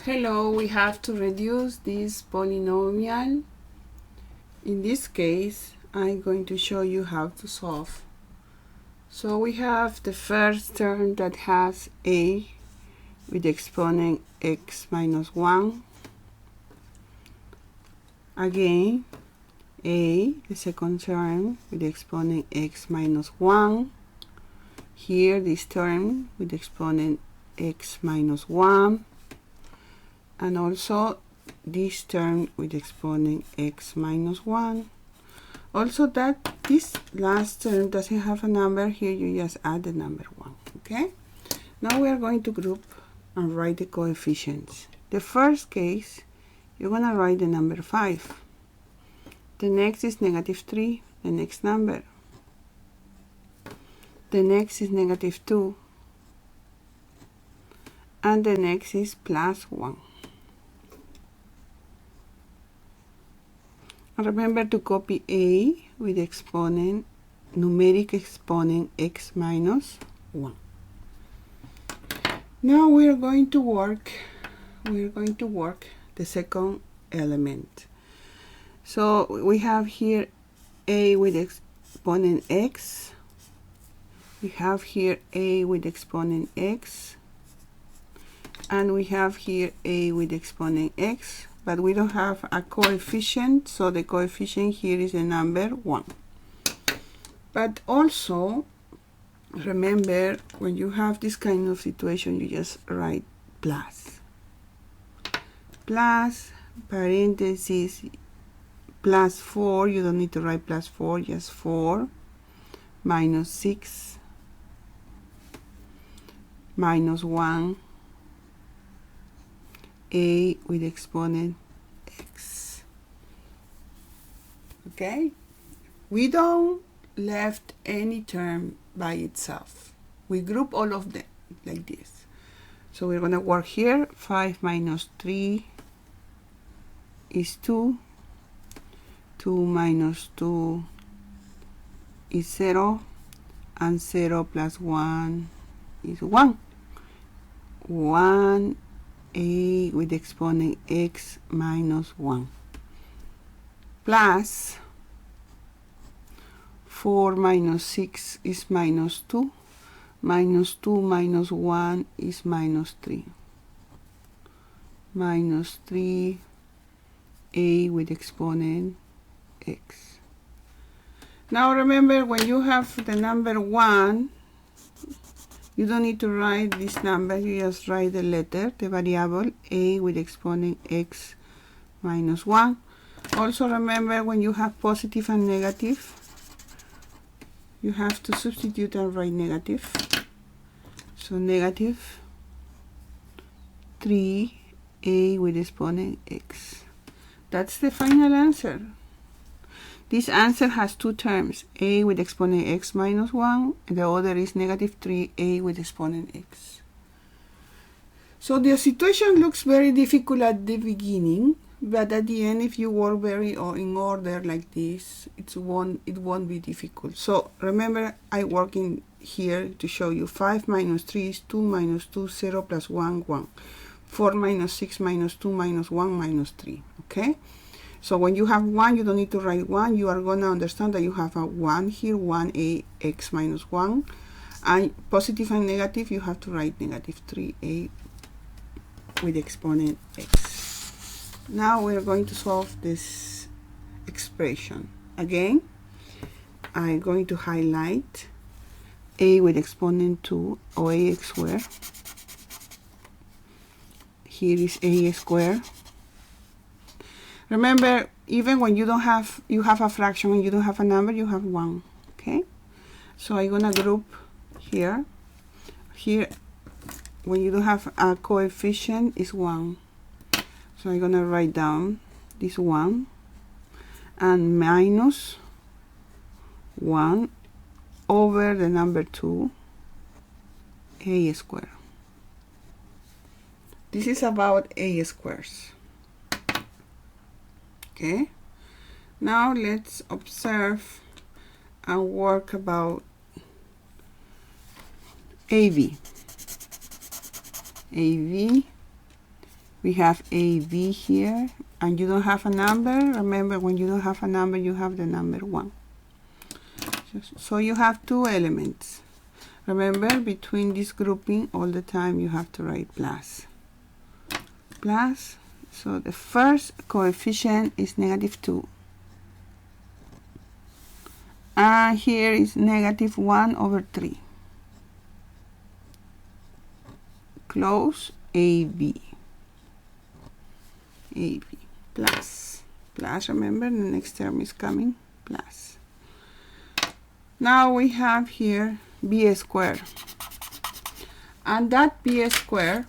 Hello, we have to reduce this polynomial. In this case, I'm going to show you how to solve. So we have the first term that has a with the exponent x minus 1. Again, a, the second term with the exponent x minus 1. Here, this term with the exponent x minus 1. And also this term with exponent x minus 1. Also that this last term doesn't have a number, here you just add the number 1, okay? Now we are going to group and write the coefficients. The first case, you're going to write the number 5. The next is negative 3, the next number. The next is negative 2. And the next is plus 1. Remember to copy a with exponent, numeric exponent x minus 1. Now we are going to work the second element. So we have here a with exponent x. We have here a with exponent x. And we have here a with exponent x. But we don't have a coefficient, so the coefficient here is the number 1. But also, remember, when you have this kind of situation, you just write plus. Plus, parentheses, plus 4, you don't need to write plus 4, just 4, minus 6, minus 1, a with exponent x. Okay, we don't left any term by itself. We group all of them like this. So we're going to work here. 5 minus 3 is 2. 2 minus 2 is 0. And 0 plus 1 is 1. 1 a with exponent x minus 1 plus 4 minus 6 is minus 2, minus 2 minus 1 is minus 3, minus 3 a with exponent x. Now remember, when you have the number 1, you don't need to write this number, you just write the letter, the variable a with exponent x minus 1. Also remember, when you have positive and negative, you have to substitute and write negative. So negative 3a with exponent x. That's the final answer. This answer has two terms, a with exponent x minus 1, and the other is negative 3a with exponent x. So the situation looks very difficult at the beginning, but at the end, if you work very in order like this, it won't be difficult. So remember, I work in here to show you 5 minus 3 is 2 minus 2, 0 plus 1, 1. 4 minus 6 minus 2 minus 1 minus 3, okay? So when you have 1, you don't need to write 1. You are going to understand that you have a 1 here, 1a x minus 1. And positive and negative, you have to write negative 3a with exponent x. Now we're going to solve this expression. Again, I'm going to highlight a with exponent 2, or ax squared. Here is a squared. Remember, even when you have a fraction and you don't have a number, you have 1, okay? So I'm gonna group here. Here, when you don't have a coefficient, is 1. So I'm gonna write down this 1 and minus 1 over the number 2, a squared. This is about a squares. Okay, now let's observe and work about AV. AV We have AB here, and you don't have a number. Remember, when you don't have a number, you have the number 1. So you have 2 elements. Remember, between this grouping, all the time you have to write plus. Plus, so the first coefficient is -2. And here is -1/3. Close AB. AB plus. Plus, remember, the next term is coming, plus. Now we have here b squared. And that b squared,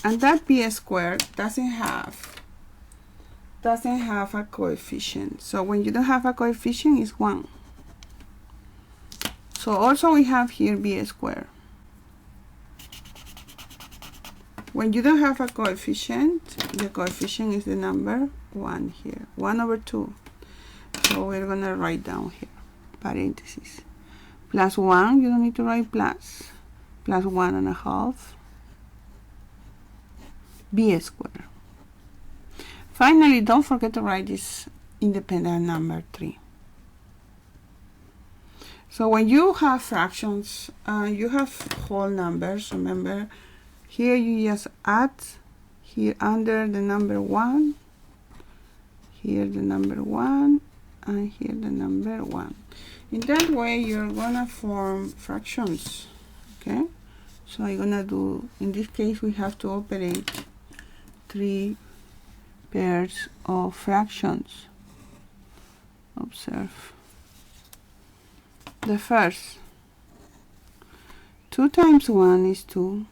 and that b squared doesn't have a coefficient. So when you don't have a coefficient, it's 1. So also we have here b squared. When you don't have a coefficient, the coefficient is the number 1 here, 1/2. So we're gonna write down here, parentheses, plus 1, you don't need to write plus 1.5 b squared. Finally, don't forget to write this independent number 3. So when you have fractions, you have whole numbers, remember, here you just add, here under the number 1, here the number 1, and here the number 1. In that way, you're gonna form fractions, okay? So I'm gonna do, in this case, we have to operate 3 pairs of fractions. Observe. The first, 2 times 1 is 2,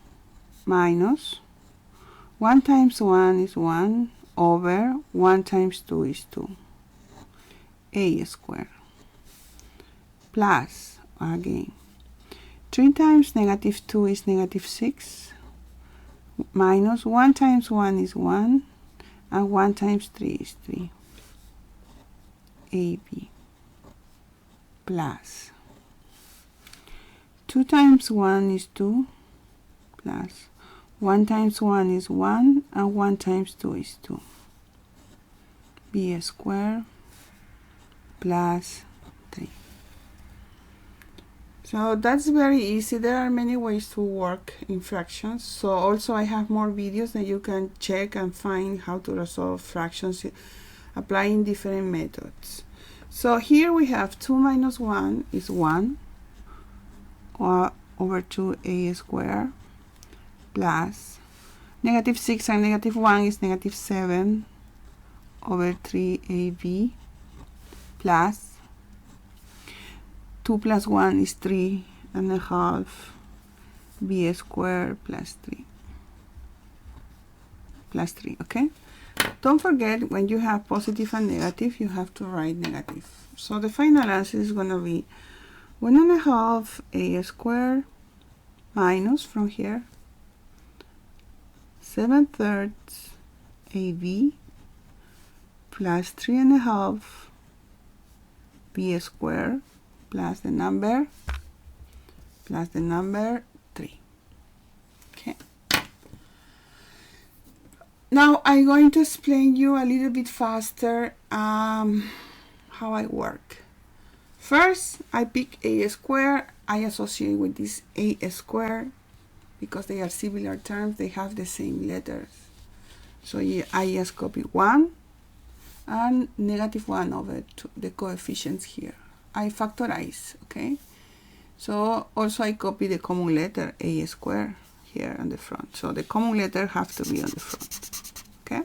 minus 1 times 1 is 1, over 1 times 2 is 2, a squared, plus, again, 3 times -2 is -6, minus 1 times 1 is 1, and 1 times 3 is 3, AB, plus 2 times 1 is 2, plus 1 times 1 is 1, and 1 times 2 is 2, b squared, plus 3. So that's very easy. There are many ways to work in fractions. So also I have more videos that you can check and find how to resolve fractions applying different methods. So here we have 2 minus 1 is 1, over 2a squared, plus -6 and -1 is -7 over 3ab, plus 2 plus 1 is 3.5 b squared plus 3, okay? Don't forget, when you have positive and negative, you have to write negative. So the final answer is going to be 1.5 a squared minus, from here, 7/3 ab plus 3.5 b squared plus the number 3. Okay. Now I'm going to explain you a little bit faster how I work. First, I pick a square. I associate with this a square because they are similar terms. They have the same letters. So I just copy 1 and -1 over 2, the coefficients here. I factorize, okay? So also I copy the common letter a square here on the front. So the common letter have to be on the front, okay?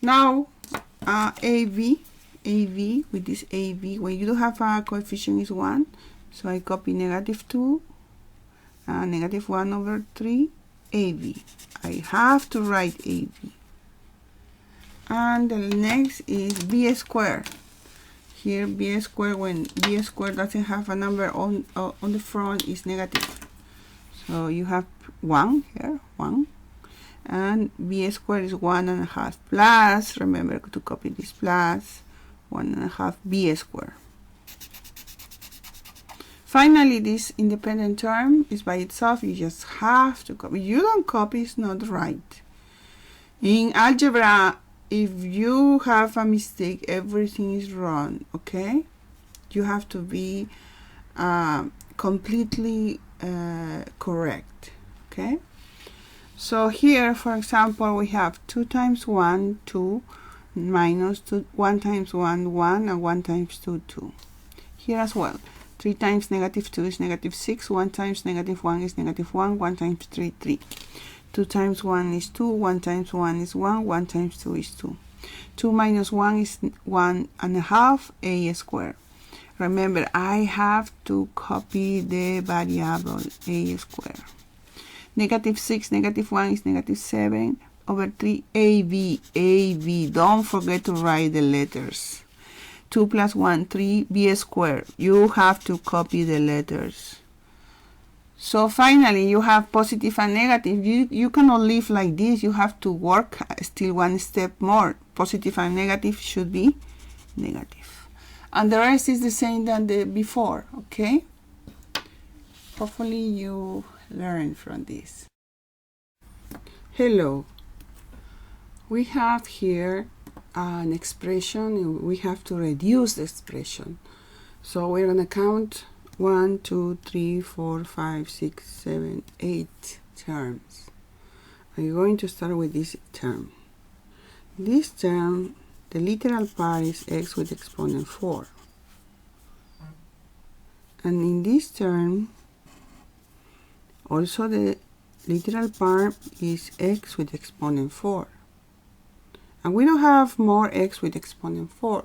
Now AB with this AB, when you don't have a coefficient is 1, so I copy -2 and -1 over 3 AB. I have to write AB. And the next is b squared. Here b squared, when b squared doesn't have a number on the front, is negative. So you have 1 here, 1. And b squared is 1.5 plus, remember to copy this plus, 1.5 b squared. Finally, this independent term is by itself. You just have to copy. You don't copy, it's not right. In algebra, if you have a mistake, everything is wrong, okay? You have to be completely correct, okay? So here, for example, we have 2 times 1, 2, minus 2, 1 times 1, 1, and 1 times 2, 2. Here as well, 3 times negative 2 is negative 6, 1 times negative 1 is negative 1, 1 times 3, 3. 2 times 1 is 2, 1 times 1 is 1, 1 times 2 is 2. 2 minus 1 is 1.5, a squared. Remember, I have to copy the variable a squared. Negative 6, negative 1 is negative 7 over 3, ab. Don't forget to write the letters. 2 plus 1, 3, b squared. You have to copy the letters. So finally, you have positive and negative. You cannot live like this. You have to work still one step more. Positive and negative should be negative. And the rest is the same than the before, okay? Hopefully you learn from this. Hello. We have here an expression. We have to reduce the expression. So we're going to count 1, 2, 3, 4, 5, 6, 7, 8 terms. I'm going to start with this term. This term, the literal part is x with exponent 4. And in this term, also the literal part is x with exponent 4. And we don't have more x with exponent 4.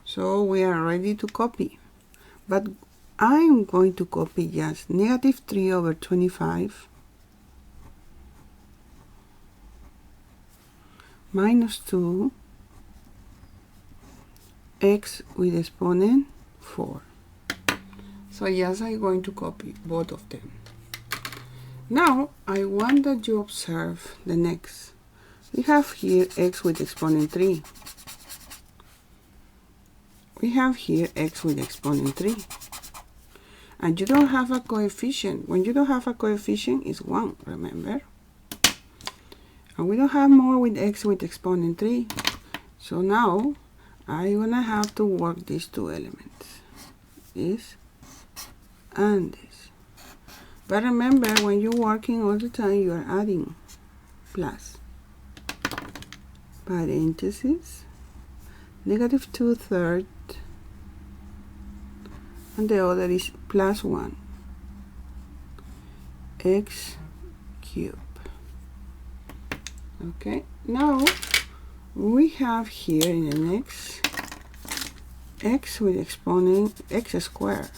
So we are ready to copy. But I'm going to copy just negative 3 over 25 minus 2 x with exponent 4. So yes, I'm going to copy both of them. Now I want that you observe the next. We have here x with exponent 3. We have here x with exponent 3. And you don't have a coefficient. When you don't have a coefficient, it's 1, remember? And we don't have more with x with exponent 3. So now, I'm going to have to work these two elements. This and this. But remember, when you're working all the time, you are adding plus. Parentheses. Negative 2/3. And the other is plus 1 x cubed. Okay, now we have here in the next x with exponent x squared,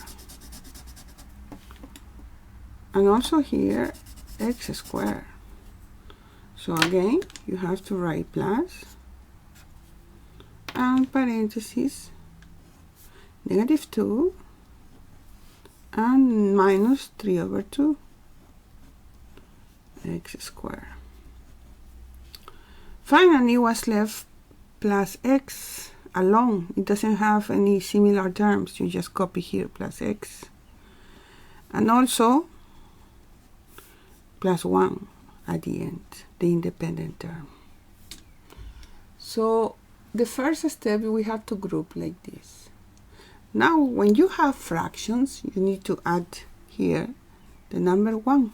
and also here x squared. So again, you have to write plus and parentheses negative 2 and minus 3 over 2 x squared. Finally, what's left plus x alone. It doesn't have any similar terms. You just copy here plus x. And also plus 1 at the end, the independent term. So the first step, we have to group like this. Now, when you have fractions, you need to add here the number 1.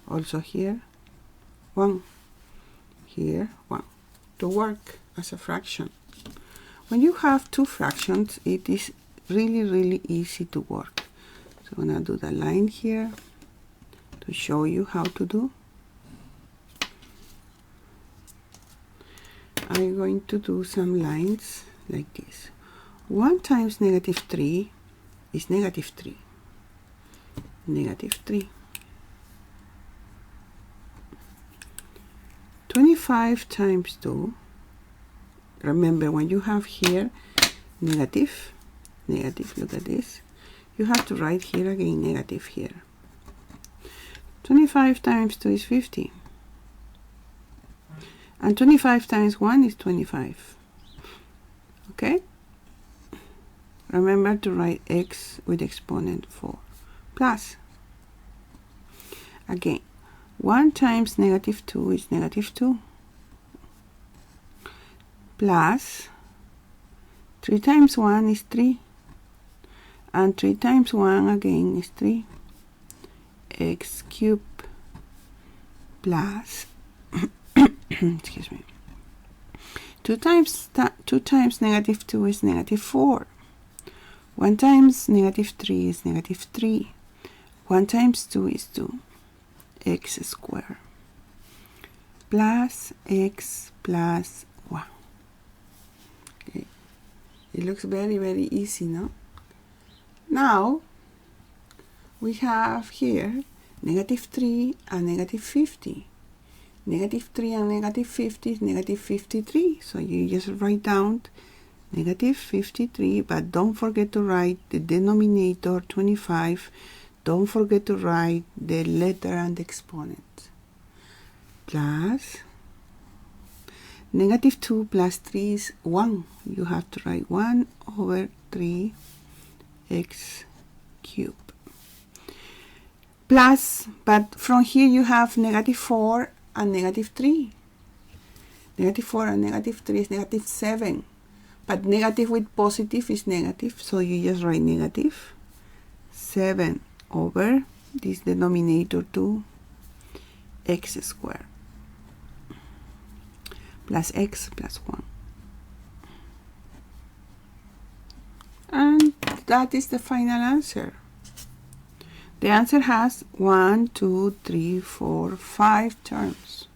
Also here, 1. Here, 1. To work as a fraction. When you have two fractions, it is really easy to work. So I'm going to do the line here to show you how to do. I'm going to do some lines like this. 1 times negative 3 is negative 3. Negative 3. 25 times 2. Remember, when you have here negative, look at this. You have to write here again negative here. 25 times 2 is 50. And 25 times 1 is 25. Okay? remember to write x with exponent 4 plus. Again, 1 times negative 2 is negative 2 plus 3 times 1 is 3 and 3 times 1 again is 3 x cubed plus excuse me, 2 times negative 2 is negative 4, 1 times negative 3 is negative 3, 1 times 2 is 2, x squared plus x plus 1. Okay. It looks very, very easy, no? Now, we have here negative 3 and negative 50. Negative 3 and negative 50 is negative 53. So you just write down negative 53, but don't forget to write the denominator 25. Don't forget to write the letter and the exponent. Plus negative 2 plus 3 is 1. You have to write 1 over 3 x cubed. Plus, but from here you have negative 4 and negative 3. Negative 4 and negative 3 is negative 7. But negative with positive is negative, so you just write negative 7 over this denominator 2 x squared plus x plus 1. And that is the final answer. The answer has 1, 2, 3, 4, 5 terms.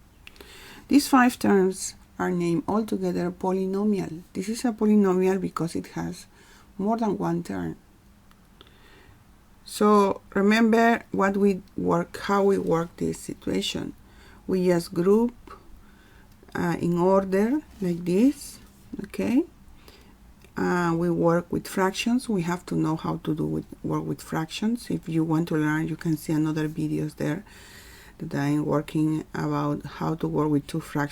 These 5 terms are named altogether polynomial. This is a polynomial because it has more than one term. So remember how we work this situation. We just group in order like this, okay? We work with fractions. We have to know how to work with fractions. If you want to learn, you can see another videos there that I'm working about how to work with two fractions.